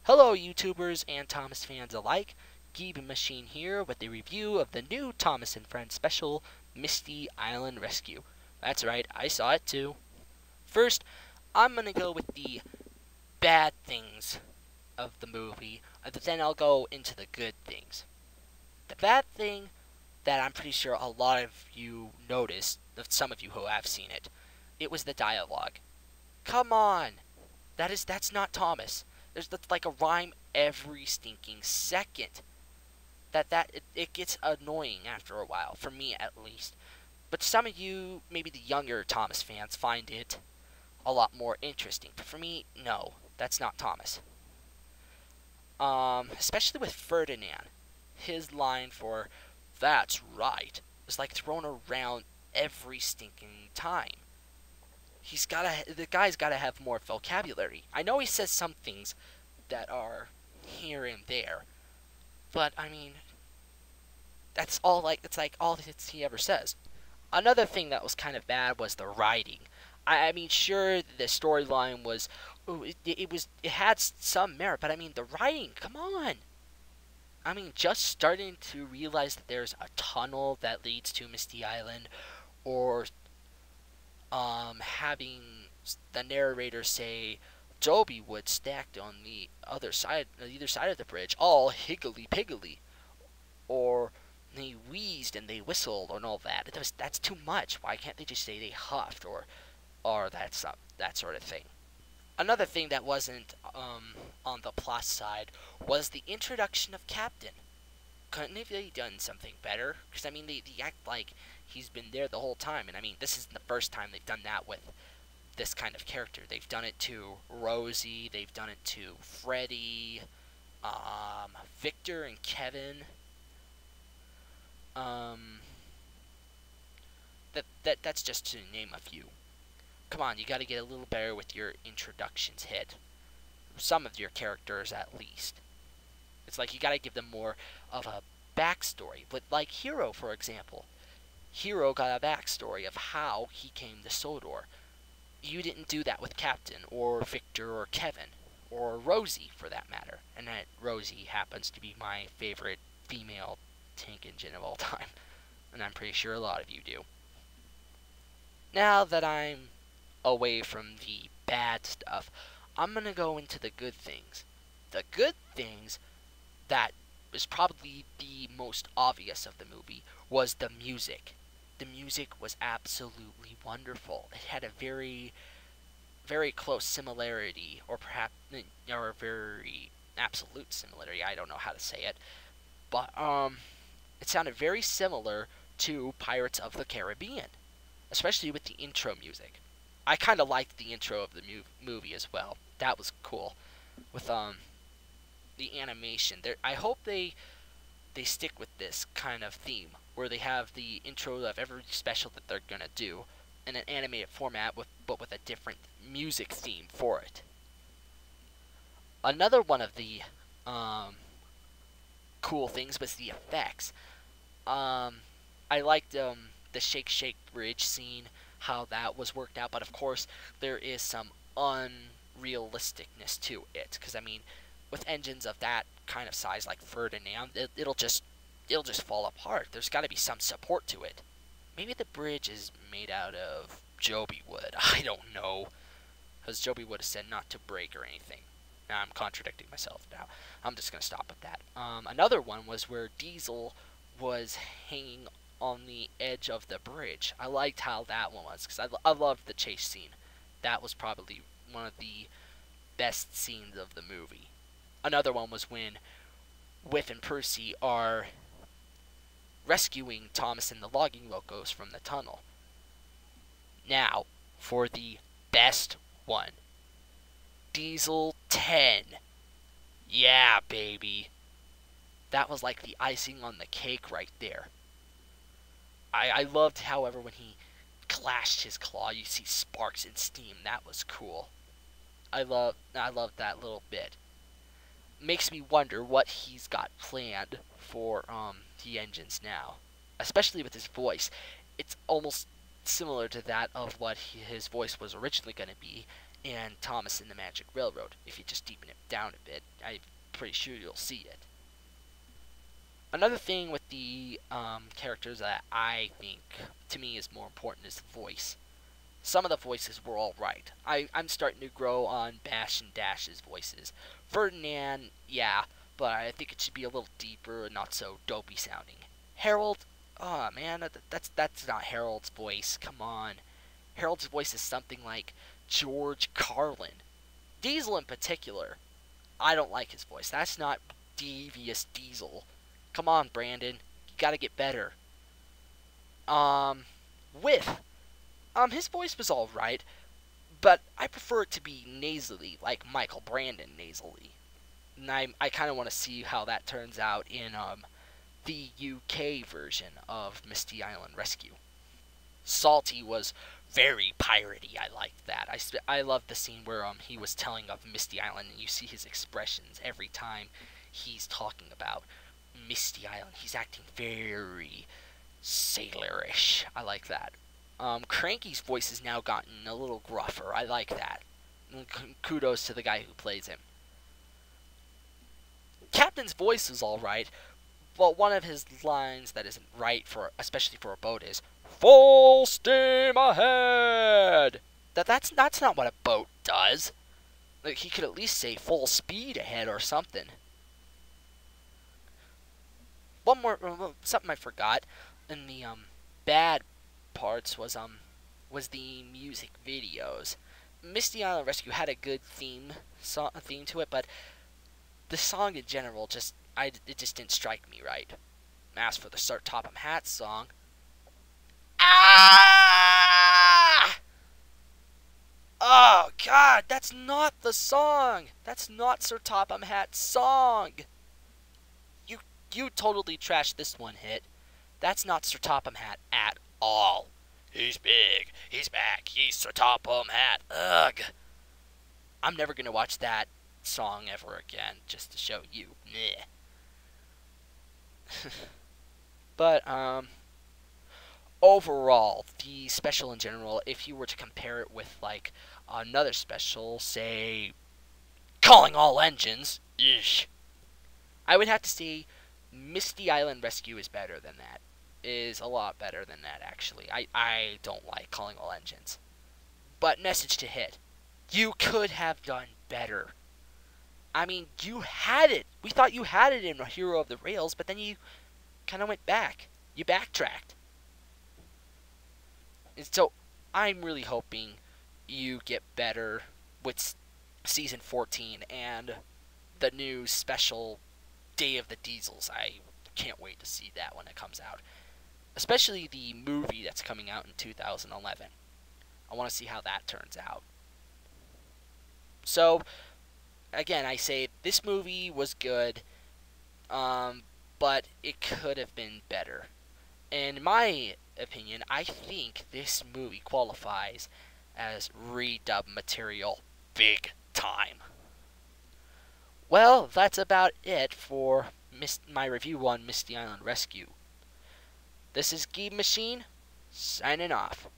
Hello YouTubers and Thomas fans alike, GeebMachine here with a review of the new Thomas and Friends special, Misty Island Rescue. That's right, I saw it too. First, I'm gonna go with the bad things of the movie, and then I'll go into the good things. The bad thing that I'm pretty sure a lot of you noticed, some of you who have seen it, it was the dialogue. Come on! That's not Thomas. There's like a rhyme every stinking second. It gets annoying after a while, for me at least. But some of you, maybe the younger Thomas fans, find it a lot more interesting. But for me, no, that's not Thomas. Especially with Ferdinand, his line for "That's right" is like thrown around every stinking time. The guy's gotta have more vocabulary. I know he says some things that are here and there, but I mean, it's like all he ever says. Another thing that was kind of bad was the writing. I mean, sure, the storyline was, it had some merit, but I mean, the writing, come on. I mean, just starting to realize that there's a tunnel that leads to Misty Island, or having the narrator say Joby wood stacked on the other side, either side of the bridge, all higgledy-piggledy, or they wheezed and they whistled and all that. That's too much. Why can't they just say they huffed or that sort of thing? Another thing that wasn't on the plus side was the introduction of Captain. Couldn't have they done something better? Because I mean, they act like he's been there the whole time, and I mean, this isn't the first time they've done that with this kind of character. They've done it to Rosie, they've done it to Freddy, Victor and Kevin. That's just to name a few. Come on, you gotta get a little better with your introductions hit. Some of your characters, at least. It's like you gotta give them more of a backstory. But like Hero, for example. Hero got a backstory of how he came to Sodor. You didn't do that with Captain, or Victor, or Kevin, or Rosie, for that matter. And that Rosie happens to be my favorite female tank engine of all time. And I'm pretty sure a lot of you do. Now that I'm away from the bad stuff, I'm gonna go into the good things. The good things that was probably the most obvious of the movie was the music. The music was absolutely wonderful. It had a very, very close similarity, or perhaps, or a very absolute similarity. I don't know how to say it, but it sounded very similar to Pirates of the Caribbean, especially with the intro music. I kind of liked the intro of the movie as well. That was cool. With the animation, I hope they stick with this kind of theme, where they have the intro of every special that they're gonna do in an animated format, but with a different music theme for it. Another one of the cool things was the effects. I liked the Shake Shake Bridge scene, how that was worked out, but of course there is some unrealisticness to it, because I mean, with engines of that kind of size like Ferdinand, it'll just fall apart. There's got to be some support to it. Maybe the bridge is made out of Joby wood. I don't know, because Joby wood is said not to break or anything. Now I'm contradicting myself now. I'm just gonna stop with that. Another one was where Diesel was hanging on the edge of the bridge. I liked how that one was, because I loved the chase scene. That was probably one of the best scenes of the movie. Another one was when Whiff and Percy are rescuing Thomas and the logging locos from the tunnel. Now, for the best one. Diesel 10. Yeah, baby. That was like the icing on the cake right there. I loved, however, when he clashed his claw, you see sparks and steam. That was cool. I loved that little bit. Makes me wonder what he's got planned for the engines now, especially with his voice. It's almost similar to that of what his voice was originally going to be and Thomas and the Magic Railroad. If you just deepen it down a bit, I'm pretty sure you'll see it. Another thing with the characters that I think, to me, is more important is the voice. Some of the voices were alright. I'm starting to grow on Bash and Dash's voices. Ferdinand, yeah, but I think it should be a little deeper and not so dopey sounding. Harold, oh man, that's not Harold's voice. Come on. Harold's voice is something like George Carlin. Diesel in particular, I don't like his voice. That's not Devious Diesel. Come on, Brandon. You gotta get better. With, his voice was alright, but I prefer it to be nasally, like Michael Brandon nasally. And I kind of want to see how that turns out in, the UK version of Misty Island Rescue. Salty was very piratey. I liked that. I loved the scene where he was telling of Misty Island, and you see his expressions every time he's talking about Misty Island. He's acting very sailorish. I like that. Cranky's voice has now gotten a little gruffer. I like that. Kudos to the guy who plays him. Captain's voice is alright, but one of his lines that isn't right, especially for a boat, is "Full steam ahead!" That's not what a boat does. Like, he could at least say "full speed ahead" or something. One more, something I forgot in the bad parts was the music videos. Misty Island Rescue had a good theme to it, but the song in general it just didn't strike me right. As for the Sir Topham Hatt song, ah! Oh God, that's not the song. That's not Sir Topham Hatt's song. You totally trashed this one hit. That's not Sir Topham Hatt at all. He's big. He's back. He's Sir Topham Hatt. Ugh. I'm never gonna watch that song ever again just to show you. Meh. But overall, the special in general, if you were to compare it with like another special, say Calling All Engines, I would have to say Misty Island Rescue is better than that. Is a lot better than that, actually. I don't like Calling All Engines. But message to hit. You could have done better. I mean, you had it. We thought you had it in Hero of the Rails, but then you kind of went back. You backtracked. And so, I'm really hoping you get better with Season 14 and the new special Day of the Diesels. I can't wait to see that when it comes out. Especially the movie that's coming out in 2011. I want to see how that turns out. So, again, I say this movie was good, but it could have been better. In my opinion, I think this movie qualifies as redub material big time. Well, that's about it for my review on Misty Island Rescue. This is GeebMachine, signing off.